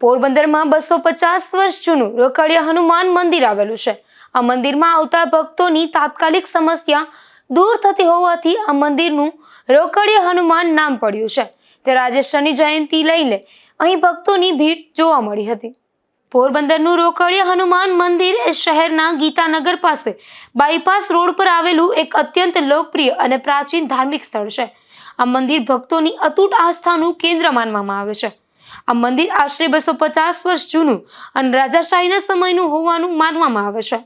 પોરબંદરમાં 250 વર્ષ જૂનું રોકડિયા હનુમાન મંદિર આવેલું છે। આ મંદિરમાં આવતા ભક્તોની તાત્કાલિક સમસ્યા દૂર થતી હોવાથી આ મંદિરનું રોકડિયા હનુમાન નામ પડ્યું છે। ત્યારે આજે શનિ જયંતિ લઈને અહીં ભક્તોની ભીડ જોવા મળી હતી। પોરબંદરનું રોકડિયા હનુમાન મંદિર એ શહેરના ગીતાનગર પાસે બાયપાસ રોડ પર આવેલું એક અત્યંત લોકપ્રિય અને પ્રાચીન ધાર્મિક સ્થળ છે। આ મંદિર ભક્તોની અતૂટ આસ્થાનું કેન્દ્ર માનવામાં આવે છે। આ મંદિર આશરે 250 વર્ષ જૂનું અને રાજાશાહીના સમયનું હોવાનું માનવામાં આવે છે।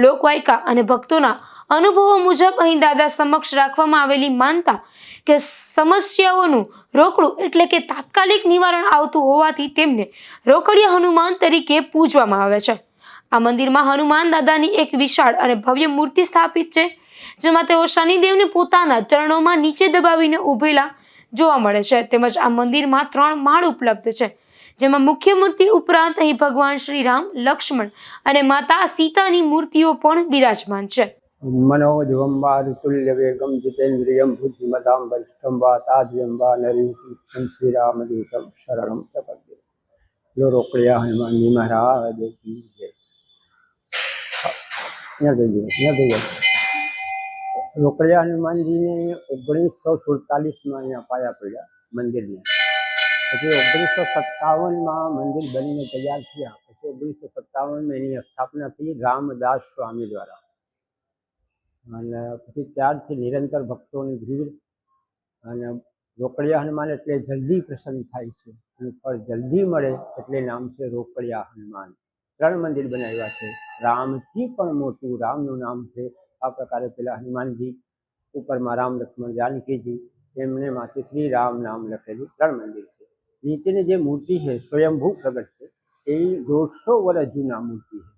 લોકવાયકા અને ભક્તોના અનુભવો મુજબ અહીં દાદા સમક્ષ રાખવામાં આવેલી માનતા કે સમસ્યાઓનું રોકડું એટલે કે તાત્કાલિક નિવારણ આવતું હોવાથી તેમને રોકડિયા હનુમાન તરીકે પૂજવામાં આવે છે। આ મંદિરમાં હનુમાન દાદાની એક વિશાળ અને ભવ્ય મૂર્તિ સ્થાપિત છે, જેમાં તેઓ શનિદેવને પોતાના ચરણોમાં નીચે દબાવીને ઉભેલા જોવા મળે છે। તેમજ આ મંદિરમાં 3 માળ ઉપલબ્ધ છે, જેમાં મુખ્ય મૂર્તિ ઉપરાંત અહીં ભગવાન શ્રી રામ, લક્ષ્મણ અને માતા સીતાની મૂર્તિઓ પણ બિરાજમાન છે। मनोजवंबा ऋतुल्य वेगम जितेन्द्रियम बुद्धिमताम वरिष्ठंबा ताज्यंबा नरीं श्रीरामदूतम शरणम प्रपद्ये। लो रोकड़िया हनुमानजी महाराज की जय। रोकड़िया हनुमानजी ने 1947 में अँ पाया पड़ा मंदिर में। પછી 1957 मंदिर बनी तैयार किया। પછી 1957 में एनी स्थापना थी रामदास स्वामी द्वारा। અને પછી ત્યારથી નિરંતર ભક્તોની ભીડ અને રોકડિયા હનુમાન એટલે જલ્દી પ્રસન્ન થાય છે અને ફળ જલ્દી મળે એટલે નામ છે રોકડિયા હનુમાન। 3 મંદિર બનાવ્યા છે, રામથી પણ મોટું રામનું નામ છે। આ પ્રકારે પેલા હનુમાનજી ઉપરમાં રામ, લક્ષ્મણ, જાનકીજી એમને માથે શ્રી રામ નામ લખેલું 3 મંદિર છે। નીચેની જે મૂર્તિ છે સ્વયંભૂ પ્રગટ છે, એ 150 વર્ષ જૂના મૂર્તિ છે।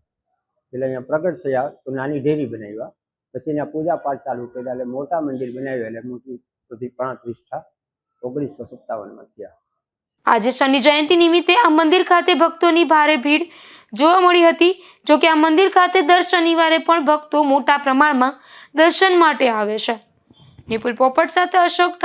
પેલા અહીંયા પ્રગટ થયા તો નાની ઢેરી બનાવ્યા, પછી એના પૂજા પાઠ ચાલુ કર્યા એટલે મોટા મંદિર બનાવ્યા એટલે મોટી પછી પ્રાણ પ્રતિષ્ઠા 1957 થયા। આજે શનિ જયંતિ નિમિત્તે આ મંદિર ખાતે ભક્તોની ભારે ભીડ જોવા મળી હતી। જો કે આ મંદિર ખાતે દર શનિવારે પણ ભક્તો મોટા પ્રમાણમાં દર્શન માટે આવે છે। નિપુલ પોપટ સાથે અશોક।